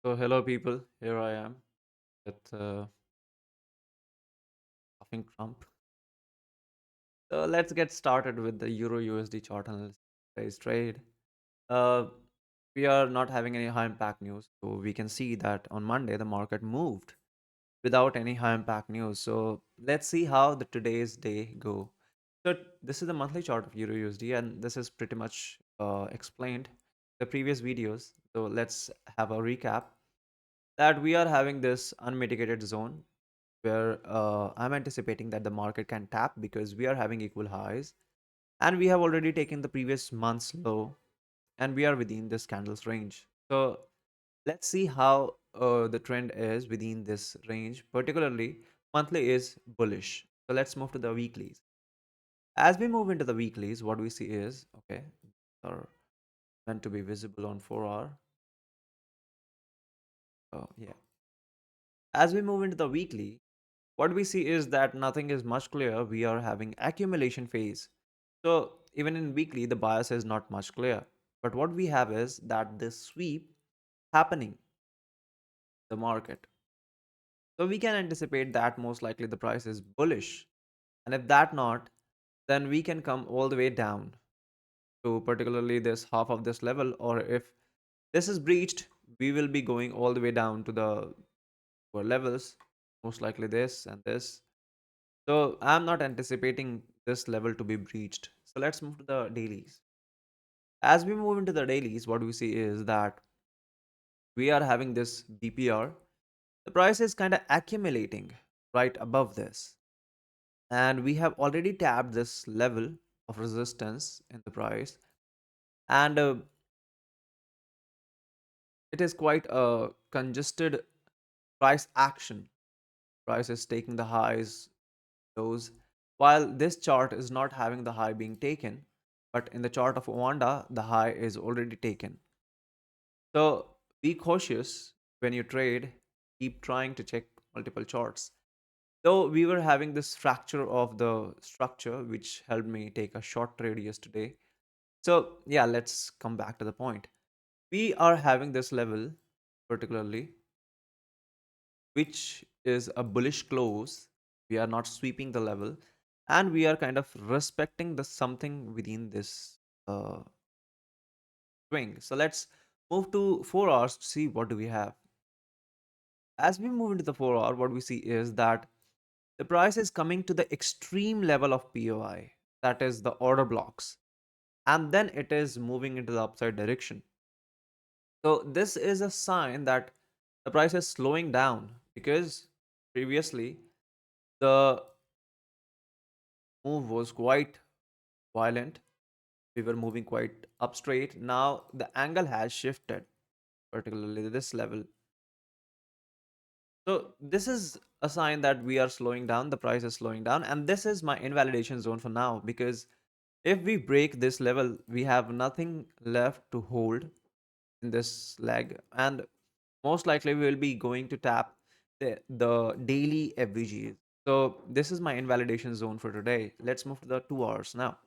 So hello people, here I am with Laughing Trump. So let's get started with the Euro USD chart analysis today's trade. Uh, we are not having any high impact news, so we can see that on Monday the market moved without any high impact news. So let's see how the today's day go. So this is the monthly chart of Euro USD, and this is pretty much explained the previous videos. So let's have a recap that we are having this unmitigated zone where I'm anticipating that the market can tap because we are having equal highs and we have already taken the previous month's low and we are within this candle's range. So let's see how the trend is within this range. Particularly, monthly is bullish. So let's move to the weeklies. As we move into the weeklies, what we see is okay, are meant to be visible on 4 hour. Oh yeah. As we move into the weekly, what we see is that nothing is much clear. We are having accumulation phase. So even in weekly, the bias is not much clear. But what we have is that this sweep happening the market. So we can anticipate that most likely the price is bullish. And if that not, then we can come all the way down to particularly this half of this level. Or if this is breached, we will be going all the way down to the levels, most likely this and this. So I'm not anticipating this level to be breached. So let's move to the dailies. As we move into the dailies, what we see is that we are having this BPR. The price is kind of accumulating right above this. And we have already tapped this level of resistance in the price. And it is quite a congested price action. Price is taking the highs, lows. While this chart is not having the high being taken, but in the chart of Wanda, the high is already taken. So be cautious when you trade. Keep trying to check multiple charts. Though we were having this fracture of the structure, which helped me take a short trade yesterday. So yeah, let's come back to the point. We are having this level, particularly, which is a bullish close. We are not sweeping the level, and we are kind of respecting the something within this uh, swing. So let's move to 4 hours to see what do we have. As we move into the 4 hour, what we see is that the price is coming to the extreme level of POI, that is the order blocks, and then it is moving into the upside direction. So this is a sign that the price is slowing down because previously the move was quite violent. We were moving quite up straight. Now the angle has shifted, particularly this level. So this is a sign that we are slowing down, the price is slowing down, and this is my invalidation zone for now because if we break this level, we have nothing left to hold in this leg, and most likely we will be going to tap the daily FVGs. So this is my invalidation zone for today. Let's move to the 2 hours now.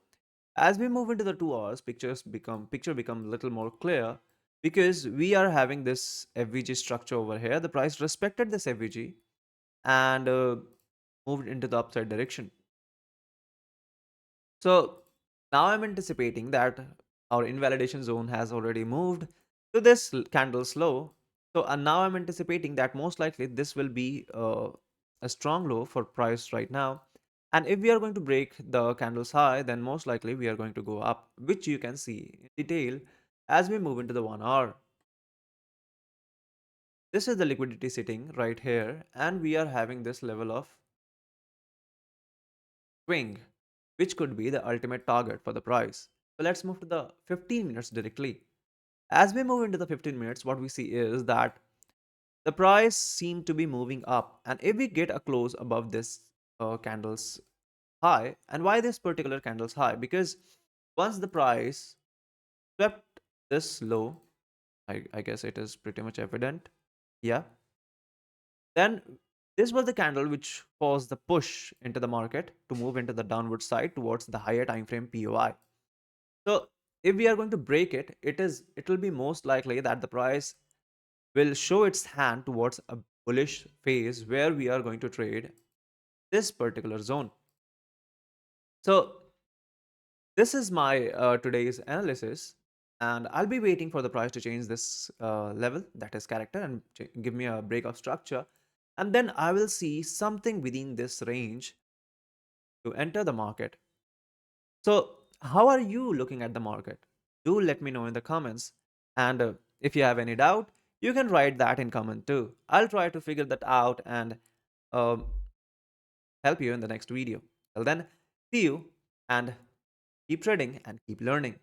As we move into the 2 hours, picture become a little more clear because we are having this FVG structure over here. The price respected this FVG and moved into the upside direction. So now I'm anticipating that our invalidation zone has already moved to this candle's low. So and now I'm anticipating that most likely this will be a strong low for price right now. And if we are going to break the candle's high, then most likely we are going to go up, which you can see in detail as we move into the 1 hour. This is the liquidity sitting right here, and we are having this level of swing, which could be the ultimate target for the price. So let's move to the 15 minutes directly. As we move into the 15 minutes, what we see is that the price seem to be moving up. And if we get a close above this candle's high, and why this particular candle's high? Because once the price swept this low, I guess it is pretty much evident. Yeah. Then this was the candle which caused the push into the market to move into the downward side towards the higher time frame POI. So if we are going to break it, it will be most likely that the price will show its hand towards a bullish phase where we are going to trade this particular zone. So this is my today's analysis, and I'll be waiting for the price to change this level, that is character, and give me a break of structure, and then I will see something within this range to enter the market. So how are you looking at the market? Do let me know in the comments, and if you have any doubt, you can write that in comment too. I'll try to figure that out and um, help you in the next video. Till then, see you and keep trading and keep learning.